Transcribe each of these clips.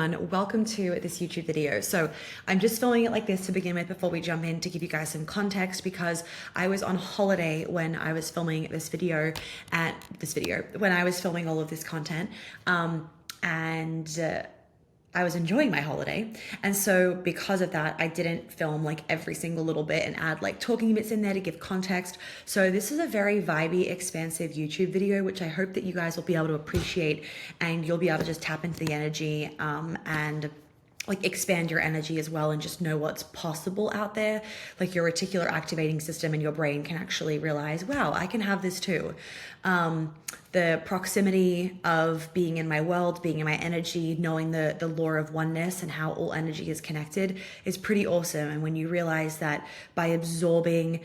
everyone, welcome to this YouTube video. So I'm just filming it like this to begin with before we jump in, to give you guys some context, because I was on holiday when I was filming when I was filming all of this content, I was enjoying my holiday. And so because of that, I didn't film like every single little bit and add like talking bits in there to give context. So this is a very vibey, expansive YouTube video, which I hope that you guys will be able to appreciate, and you'll be able to just tap into the energy and like expand your energy as well, and just know what's possible out there. Like your reticular activating system and your brain can actually realize, wow, I can have this too. The proximity of being in my world, being in my energy, knowing the law of oneness and how all energy is connected is pretty awesome. And when you realize that by absorbing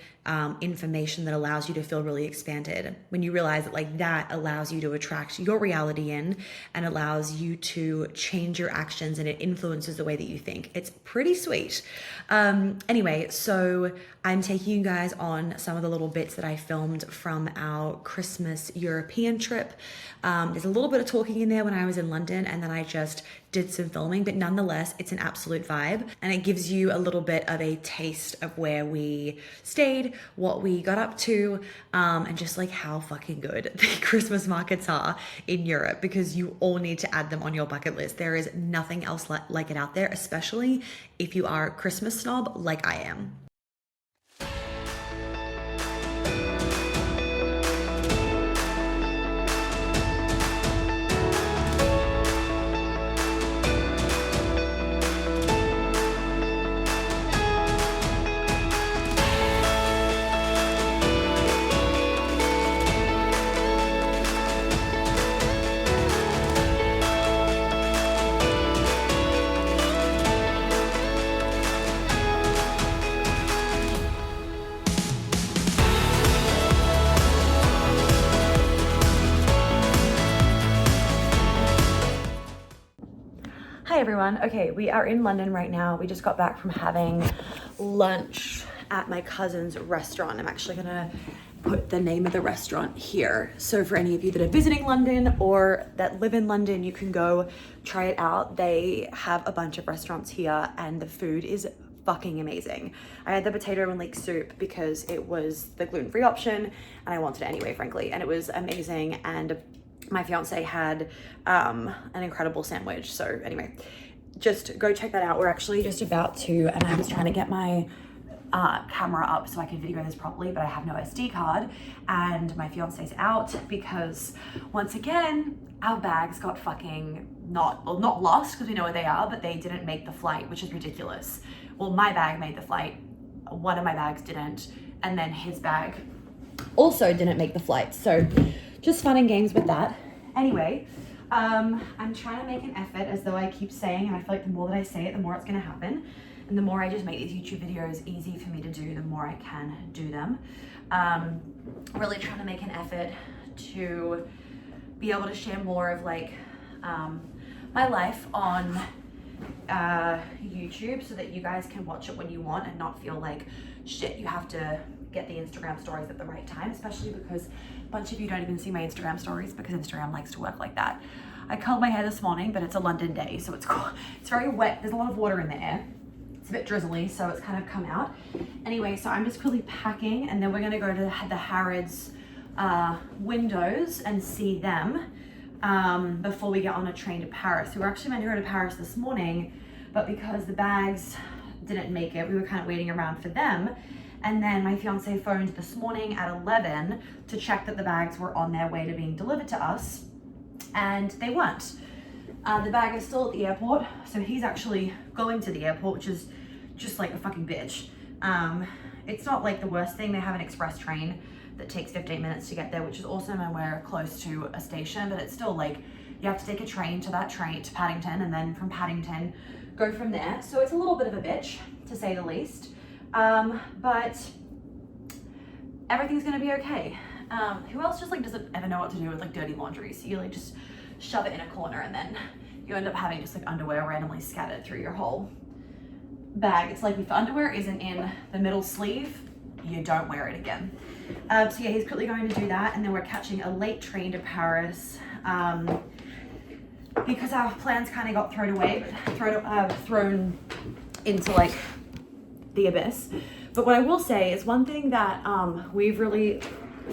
information that allows you to feel really expanded, when you realize that like that allows you to attract your reality in and allows you to change your actions, and it influences the way that you think, it's pretty sweet. Anyway, so I'm taking you guys on some of the little bits that I filmed from our Christmas European trip. There's a little bit of talking in there when I was in London, and then I just did some filming, but nonetheless, it's an absolute vibe, and it gives you a little bit of a taste of where we stayed, what we got up to, and just like how fucking good the Christmas markets are in Europe, because you all need to add them on your bucket list. There is nothing else like it out there, especially if you are a Christmas snob like I am. Hi everyone. Okay, we are in London right now. We just got back from having lunch at my cousin's restaurant. I'm actually gonna put the name of the restaurant here. So for any of you that are visiting London or that live in London, you can go try it out. They have a bunch of restaurants here and the food is fucking amazing. I had the potato and leek soup because it was the gluten-free option and I wanted it anyway, frankly, and it was amazing. And my fiance had an incredible sandwich. So anyway, just go check that out. We're actually just about to, and I was trying to get my camera up so I could video this properly, but I have no SD card, and my fiance's out because once again, our bags got fucking not lost, because we know where they are, but they didn't make the flight, which is ridiculous. Well, my bag made the flight, one of my bags didn't, and then his bag also didn't make the flight. So just fun and games with that. Anyway, I'm trying to make an effort, as though I keep saying, and I feel like the more that I say it, the more it's gonna happen. And the more I just make these YouTube videos easy for me to do, the more I can do them. Really trying to make an effort to be able to share more of like my life on YouTube, so that you guys can watch it when you want and not feel like shit, you have to get the Instagram stories at the right time, especially because a bunch of you don't even see my Instagram stories because Instagram likes to work like that. I curled my hair this morning, but it's a London day, so it's cool. It's very wet. There's a lot of water in the air. It's a bit drizzly, so it's kind of come out. Anyway, so I'm just quickly packing, and then we're gonna go to the Harrods windows and see them before we get on a train to Paris. We were actually meant to go to Paris this morning, but because the bags didn't make it, we were kind of waiting around for them. And then my fiance phoned this morning at 11 to check that the bags were on their way to being delivered to us, and they weren't. The bag is still at the airport, so he's actually going to the airport, which is just like a fucking bitch. It's not like the worst thing. They have an express train that takes 15 minutes to get there, which is awesome, and we're close to a station, but it's still like you have to take a train to Paddington, and then from Paddington go from there. So it's a little bit of a bitch, to say the least. But everything's gonna be okay. Who else just like doesn't ever know what to do with like dirty laundry? So you like just shove it in a corner, and then you end up having just like underwear randomly scattered through your whole bag. It's like if the underwear isn't in the middle sleeve, you don't wear it again. So yeah, he's quickly going to do that, and then we're catching a late train to Paris. because our plans kind of got thrown away, thrown into like the abyss. But what I will say is one thing that we've really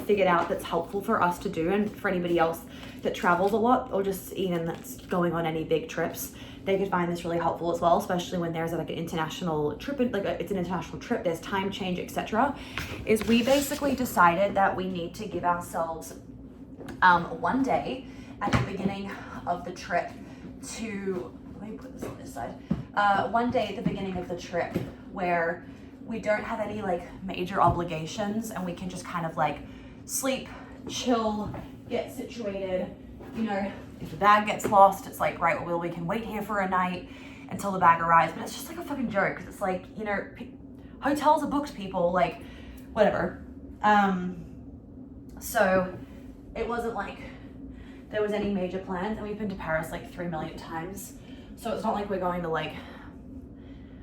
figured out that's helpful for us to do, and for anybody else that travels a lot or just even that's going on any big trips, they could find this really helpful as well, especially when there's like an international trip, it's an international trip, there's time change, etc. Is we basically decided that we need to give ourselves one day at the beginning of the trip to, let me put this on this side, one day at the beginning of the trip where we don't have any like major obligations and we can just kind of like sleep, chill, get situated. You know, if the bag gets lost, it's like, right, well, we can wait here for a night until the bag arrives. But it's just like a fucking joke, because it's like, you know, hotels are booked, people, like, whatever. So it wasn't like there was any major plans, and we've been to Paris like 3 million times. So it's not like we're going to like,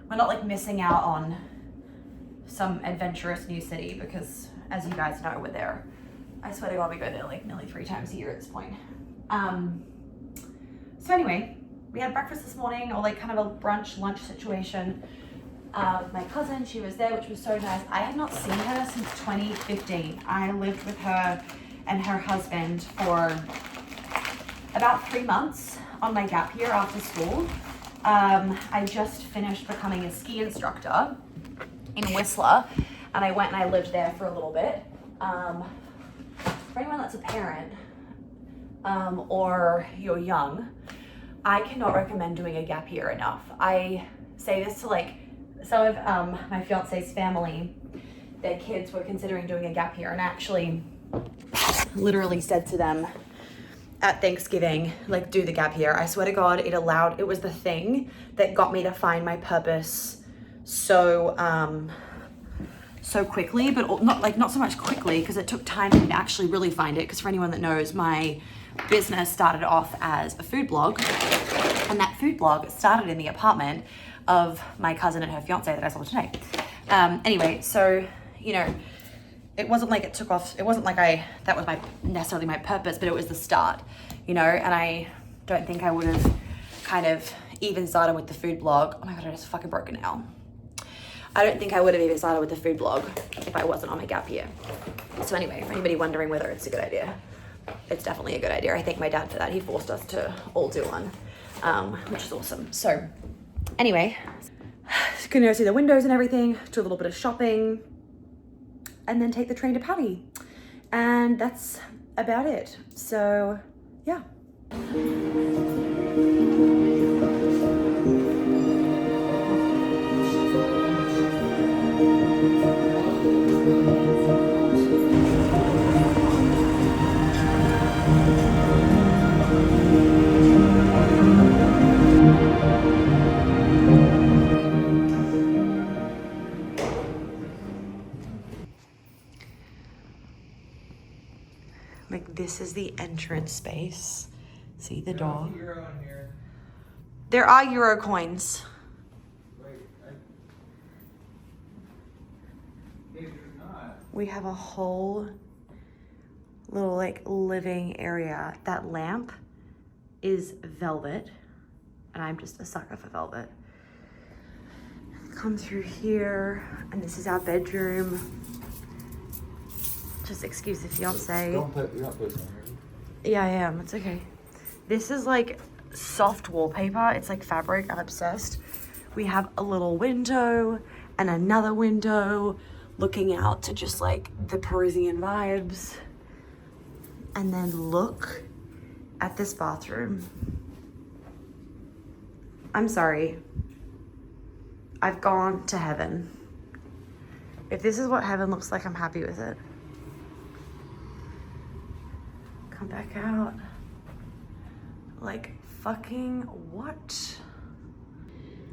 we're not like missing out on some adventurous new city, because as you guys know, we're there. I swear to God, we go there like nearly 3 times a year at this point. So anyway, we had breakfast this morning, or like kind of a brunch lunch situation with my cousin. She was there, which was so nice. I had not seen her since 2015. I lived with her and her husband for about 3 months on my gap year after school. I just finished becoming a ski instructor in Whistler, and I went and I lived there for a little bit. For anyone that's a parent or you're young, I cannot recommend doing a gap year enough. I say this to like some of my fiance's family. Their kids were considering doing a gap year, and actually literally said to them at Thanksgiving, like, do the gap year. I swear to God, it was the thing that got me to find my purpose so quickly, but not so much quickly, because it took time for me to actually really find it. Because for anyone that knows, my business started off as a food blog, and that food blog started in the apartment of my cousin and her fiance that I saw today. Anyway, so, you know, it wasn't like it took off. It wasn't like that was necessarily my purpose, but it was the start, you know. And I don't think I would have kind of even started with the food blog. Oh my God, I just fucking broke a nail. I don't think I would have even started with the food blog if I wasn't on my gap year. So anyway, for anybody wondering whether it's a good idea, it's definitely a good idea. I thank my dad for that. He forced us to all do one, which is awesome. So anyway, just gonna go see the windows and everything, do a little bit of shopping, and then take the train to Paris. And that's about it. So yeah. Like, this is the entrance space. See the door? There are Euro coins. We have a whole little like living area. That lamp is velvet, and I'm just a sucker for velvet. Come through here, and this is our bedroom. Just excuse the fiance. You're not putting it. Yeah, I am. It's okay. This is like soft wallpaper. It's like fabric. I'm obsessed. We have a little window and another window looking out to just like the Parisian vibes. And then look at this bathroom. I'm sorry. I've gone to heaven. If this is what heaven looks like, I'm happy with it. Come back out. Like, fucking what?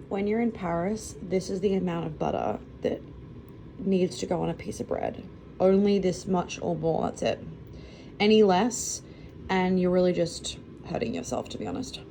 When you're in Paris, this is the amount of butter that needs to go on a piece of bread. Only this much or more, that's it. Any less, and you're really just hurting yourself, to be honest.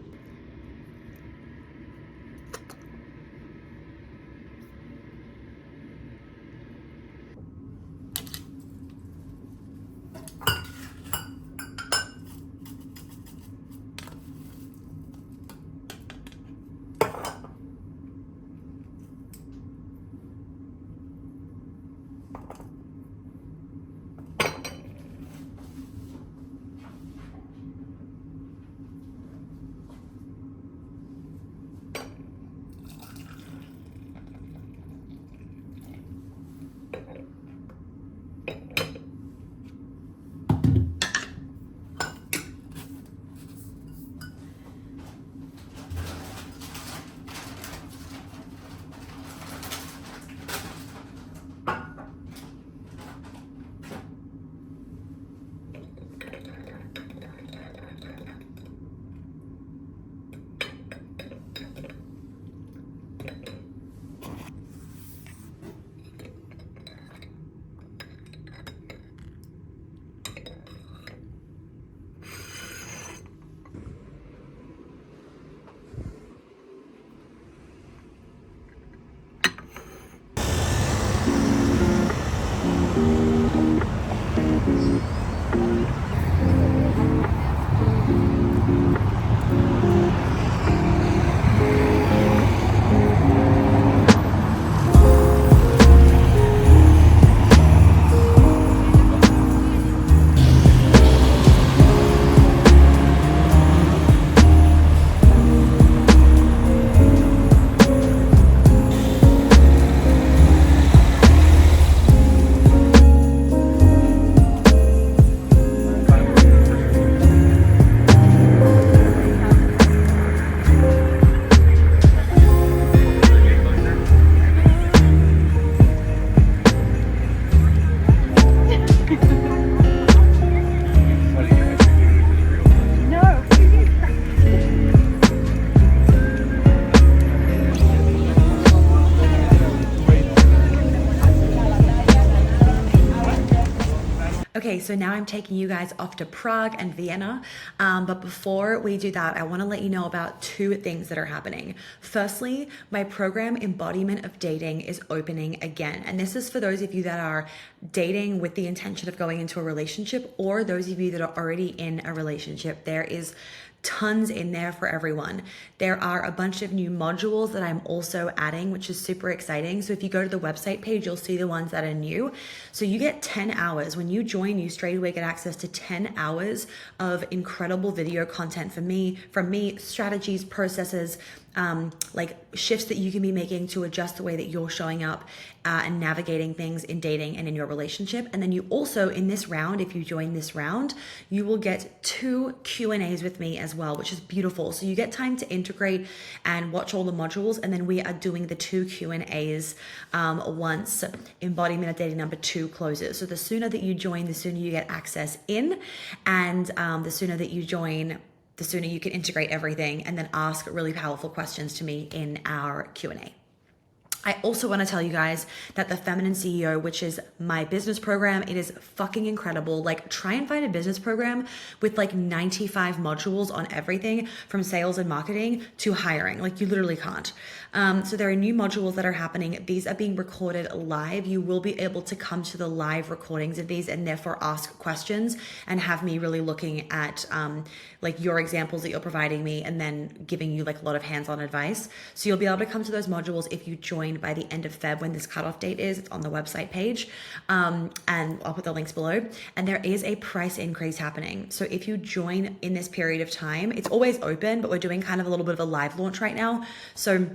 so now I'm taking you guys off to Prague and Vienna. But before we do that, I want to let you know about two things that are happening. Firstly, my program Embodiment of Dating is opening again. And this is for those of you that are dating with the intention of going into a relationship, or those of you that are already in a relationship. There is tons in there for everyone. There are a bunch of new modules that I'm also adding, which is super exciting. So if you go to the website page, you'll see the ones that are new. So you get 10 hours. When you join, you straight away get access to 10 hours of incredible video content from me, strategies, processes, like shifts that you can be making to adjust the way that you're showing up and navigating things in dating and in your relationship. And then you also, in this round, if you join this round, you will get 2 Q&As with me as well, which is beautiful. So you get time to integrate and watch all the modules, and then we are doing the 2 Q&As once Embodiment of Dating number 2 closes. So the sooner that you join, the sooner you get access in, and the sooner that you join, the sooner you can integrate everything and then ask really powerful questions to me in our Q&A. I also want to tell you guys that the Feminine CEO, which is my business program, it is fucking incredible. Like, try and find a business program with like 95 modules on everything from sales and marketing to hiring. Like, you literally can't. So there are new modules that are happening. These are being recorded live. You will be able to come to the live recordings of these and therefore ask questions and have me really looking at like your examples that you're providing me and then giving you like a lot of hands-on advice. So you'll be able to come to those modules if you join by the end of Feb when this cutoff date is. It's on the website page, and I'll put the links below. And there is a price increase happening. So if you join in this period of time, it's always open, but we're doing kind of a little bit of a live launch right now. So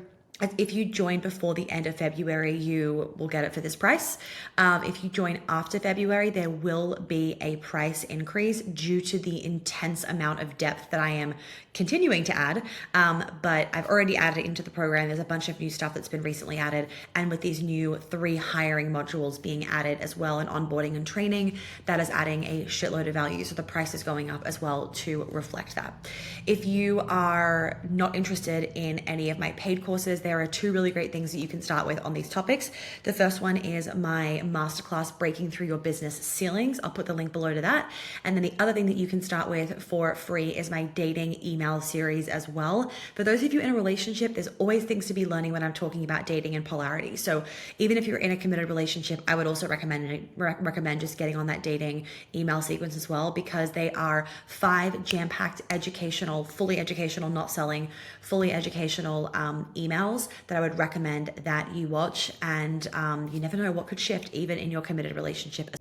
if you join before the end of February, you will get it for this price. If you join after February, there will be a price increase due to the intense amount of depth that I am continuing to add. But I've already added it into the program. There's a bunch of new stuff that's been recently added. And with these new 3 hiring modules being added as well, and onboarding and training, that is adding a shitload of value. So the price is going up as well to reflect that. If you are not interested in any of my paid courses, there are 2 really great things that you can start with on these topics. The first one is my masterclass, Breaking Through Your Business Ceilings. I'll put the link below to that. And then the other thing that you can start with for free is my dating email series as well. For those of you in a relationship, there's always things to be learning when I'm talking about dating and polarity. So even if you're in a committed relationship, I would also recommend just getting on that dating email sequence as well, because they are 5 jam-packed educational, fully educational, not selling, fully educational emails that I would recommend that you watch. And you never know what could shift even in your committed relationship.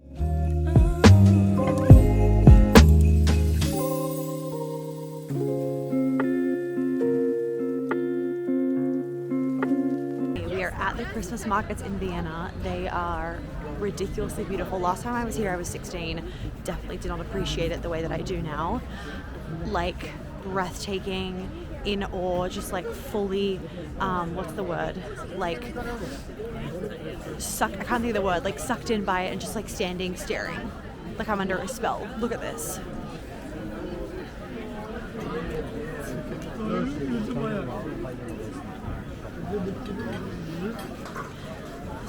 We are at the Christmas markets in Vienna. They are ridiculously beautiful. Last time I was here, I was 16. Definitely did not appreciate it the way that I do now. Like, breathtaking, in awe, just like fully, what's the word? Like, I can't think of the word, like sucked in by it and just like standing, staring. Like I'm under a spell. Look at this.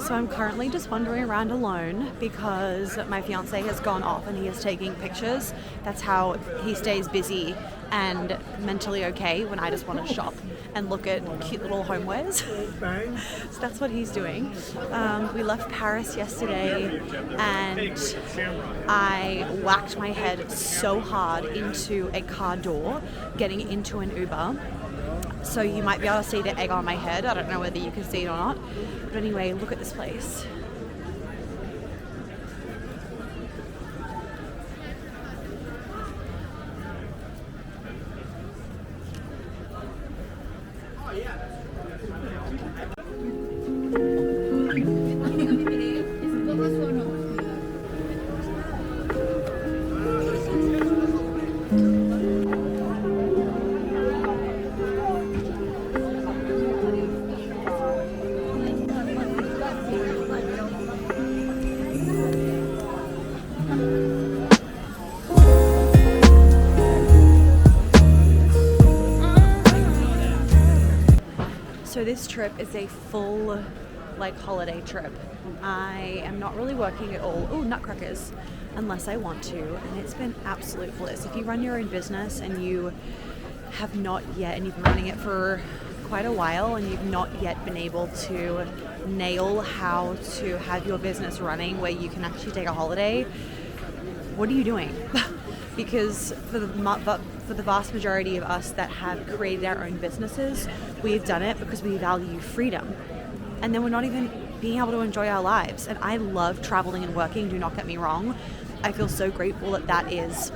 So I'm currently just wandering around alone because my fiance has gone off and he is taking pictures. That's how he stays busy and mentally okay when I just want to shop and look at cute little homewares. So that's what he's doing. We left Paris yesterday and I whacked my head so hard into a car door getting into an Uber. So you might be able to see the egg on my head. I don't know whether you can see it or not. But anyway, look at this place. So this trip is a full like holiday trip. I am not really working at all. Oh, nutcrackers, unless I want to, and it's been absolute bliss. If you run your own business and you have not yet, and you've been running it for quite a while, and you've not yet been able to nail how to have your business running where you can actually take a holiday, what are you doing? Because for the vast majority of us that have created our own businesses, we've done it because we value freedom. And then we're not even being able to enjoy our lives. And I love traveling and working, do not get me wrong. I feel so grateful that that is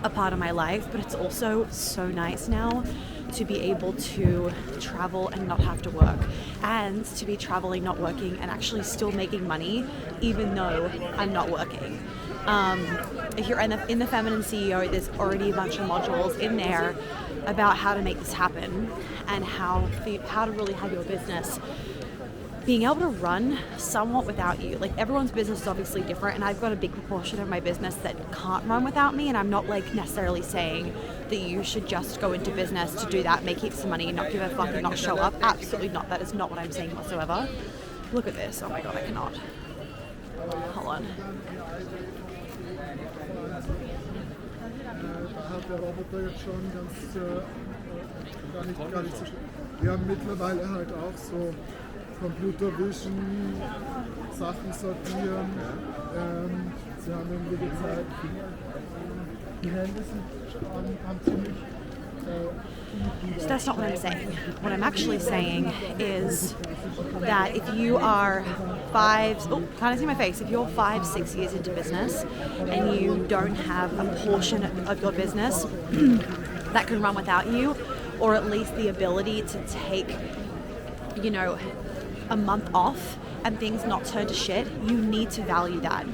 a part of my life, but it's also so nice now to be able to travel and not have to work, and to be traveling, not working, and actually still making money even though I'm not working. If you're in the Feminine CEO, there's already a bunch of modules in there about how to make this happen and how to really have your business being able to run somewhat without you. Like, everyone's business is obviously different, and I've got a big proportion of my business that can't run without me, and I'm not like necessarily saying that you should just go into business to do that, make heaps of money, and not give a fuck and not show up. Absolutely not. That is not what I'm saying whatsoever. Look at this. Oh my god, I cannot. Hold on. Hat der Roboter jetzt schon gar nicht so schlimm. Wir haben mittlerweile halt auch so Computer Vision, Sachen sortieren. Sie haben irgendwie gezeigt, die Hände haben ziemlich. So that's not what I'm saying. What I'm actually saying is that if you are can't see my face? If you're 5-6 years into business and you don't have a portion of your business that can run without you, or at least the ability to take, a month off and things not turn to shit, you need to value that.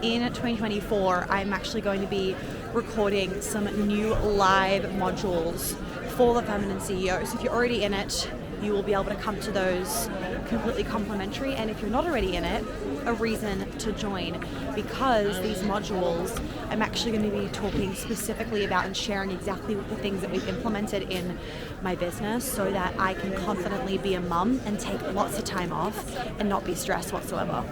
In 2024, I'm actually going to be recording some new live modules for the Feminine CEO. So if you're already in it, you will be able to come to those completely complimentary. And if you're not already in it, a reason to join, because these modules, I'm actually going to be talking specifically about and sharing exactly the things that we've implemented in my business so that I can confidently be a mum and take lots of time off and not be stressed whatsoever.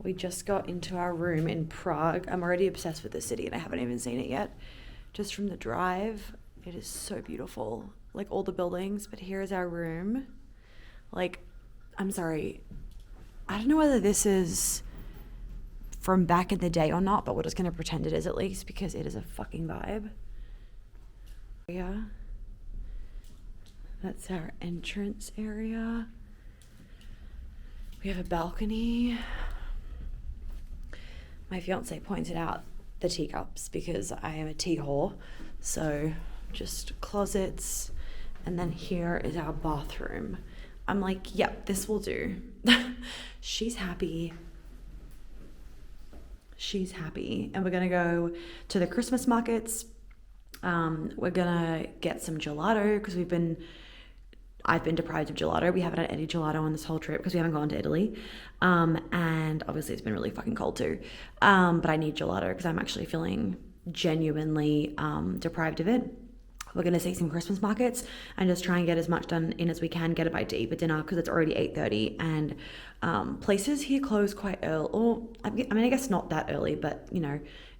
We just got into our room in Prague. I'm already obsessed with the city and I haven't even seen it yet. Just from the drive, it is so beautiful. Like, all the buildings, but here is our room. Like, I'm sorry, I don't know whether this is from back in the day or not, but we're just gonna pretend it is at least, because it is a fucking vibe. Yeah, that's our entrance area. We have a balcony. My fiance pointed out the teacups because I am a tea whore. So just closets, and then here is our bathroom. I'm like, yep, this will do. She's happy. She's happy. And we're gonna go to the Christmas markets. We're gonna get some gelato because I've been deprived of gelato. We haven't had any gelato on this whole trip because we haven't gone to Italy. And obviously it's been really fucking cold too. But I need gelato because I'm actually feeling genuinely deprived of it. We're going to see some Christmas markets and just try and get as much done in as we can, get a bite to eat for dinner because it's already 8:30 and places here close quite early. Or, I guess not that early, but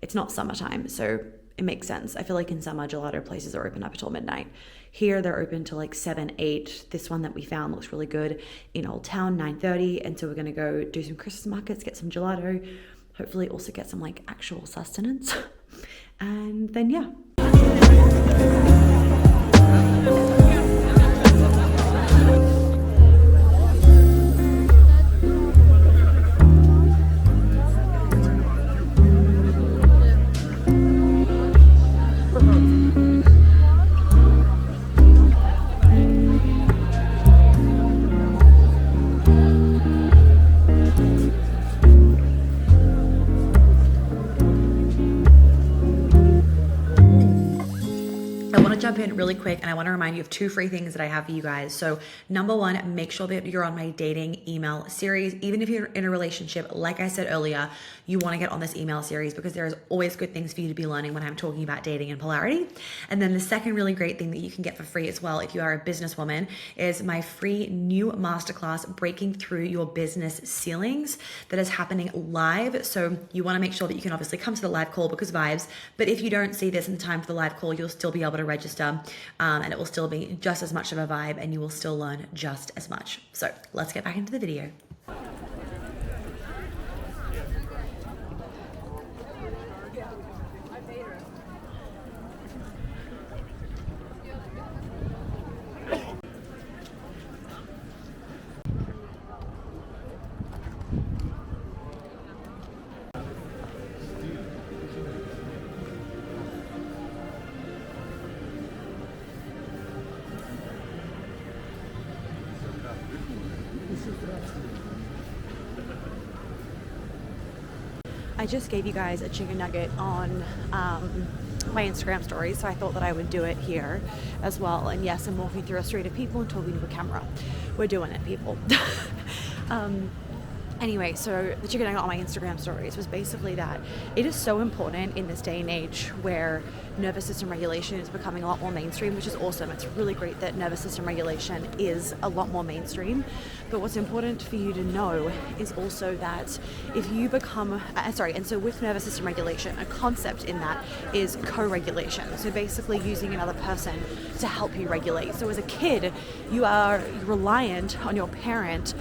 it's not summertime. So it makes sense. I feel like in summer, gelato places are open up until midnight. Here, they're open till like 7, 8. This one that we found looks really good in Old Town, 9:30. And so we're going to go do some Christmas markets, get some gelato, hopefully also get some like actual sustenance. And then, yeah. in really quick, and I want to remind you of 2 free things that I have for you guys. So number 1, make sure that you're on my dating email series. Even if you're in a relationship, like I said earlier, you want to get on this email series because there is always good things for you to be learning when I'm talking about dating and polarity. And then the second really great thing that you can get for free as well, if you are a businesswoman, is my free new masterclass, Breaking Through Your Business Ceilings, that is happening live. So you want to make sure that you can obviously come to the live call because vibes, but if you don't see this in time for the live call, you'll still be able to register, and it will still be just as much of a vibe and you will still learn just as much. So let's get back into the video. I just gave you guys a chicken nugget on my Instagram story, so I thought that I would do it here as well. And yes, I'm walking through a street of people and talking to a camera. We're doing it, people. Anyway, so the chicken nugget on my Instagram stories was basically that it is so important in this day and age where nervous system regulation is becoming a lot more mainstream, which is awesome. It's really great that nervous system regulation is a lot more mainstream. But what's important for you to know is also that if you become, and so with nervous system regulation, a concept in that is co-regulation. So basically using another person to help you regulate. So as a kid, you are reliant on your parents,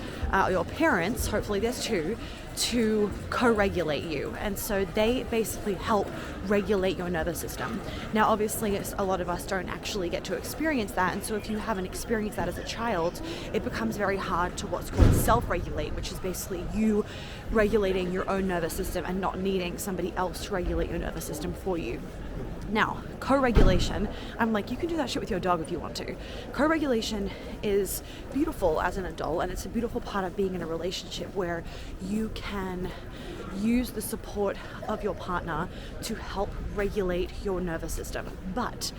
hopefully there's 2, to co-regulate you, and so they basically help regulate your nervous system. Now obviously a lot of us don't actually get to experience that, and so if you haven't experienced that as a child, it becomes very hard to what's called self-regulate, which is basically you regulating your own nervous system and not needing somebody else to regulate your nervous system for you. Now, co-regulation, I'm like, you can do that shit with your dog if you want to. Co-regulation is beautiful as an adult, and it's a beautiful part of being in a relationship where you can use the support of your partner to help regulate your nervous system. But,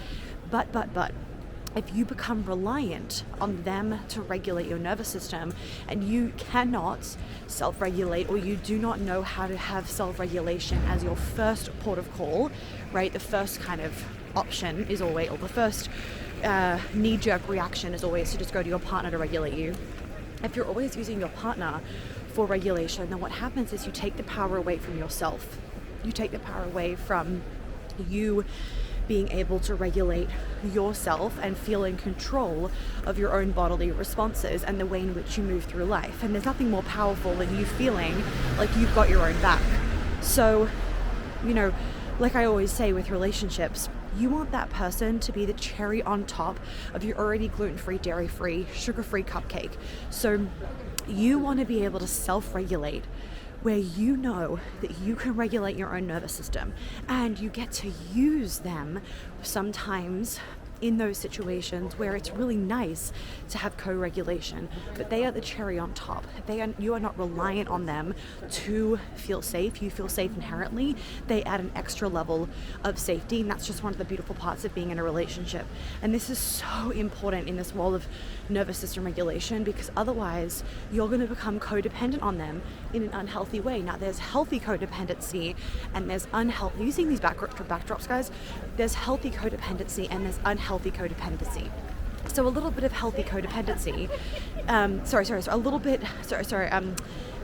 if you become reliant on them to regulate your nervous system and you cannot self-regulate, or you do not know how to have self-regulation as your first port of call, right? The first kind of option is always, or the first knee-jerk reaction is always to just go to your partner to regulate you. If you're always using your partner for regulation, then what happens is you take the power away from yourself. You take the power away from you being able to regulate yourself and feel in control of your own bodily responses and the way in which you move through life. And there's nothing more powerful than you feeling like you've got your own back. So, like I always say with relationships, you want that person to be the cherry on top of your already gluten-free, dairy-free, sugar-free cupcake. So you want to be able to self-regulate, where you know that you can regulate your own nervous system, and you get to use them sometimes in those situations where it's really nice to have co-regulation, but they are the cherry on top. You are not reliant on them to feel safe. You feel safe inherently. They add an extra level of safety, and that's just one of the beautiful parts of being in a relationship. And this is so important in this world of nervous system regulation, because otherwise you're going to become codependent on them in an unhealthy way. Now there's healthy codependency and there's unhealthy, using these backdrops guys, there's healthy codependency and there's unhealthy codependency. So a little bit of healthy codependency,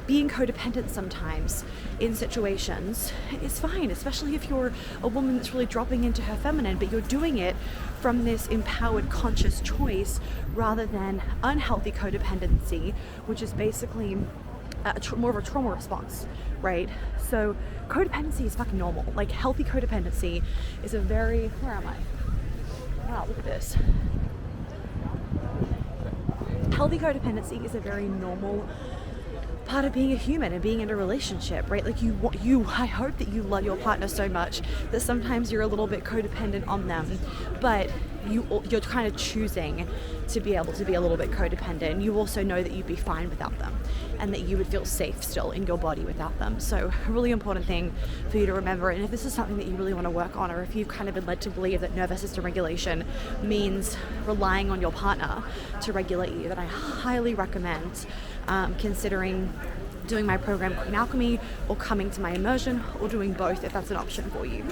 being codependent sometimes in situations is fine, especially if you're a woman that's really dropping into her feminine, but you're doing it from this empowered conscious choice rather than unhealthy codependency, which is basically more of a trauma response, right? So codependency is fucking normal. Like healthy codependency is a very, where am I? Wow, look at this. Healthy codependency is a very normal part of being a human and being in a relationship, right? Like I hope that you love your partner so much that sometimes you're a little bit codependent on them, but you're kind of choosing to be able to be a little bit codependent. You also know that you'd be fine without them and that you would feel safe still in your body without them. So a really important thing for you to remember, and if this is something that you really want to work on, or if you've kind of been led to believe that nervous system regulation means relying on your partner to regulate you, then I highly recommend considering doing my program Queen Alchemy, or coming to my immersion, or doing both if that's an option for you.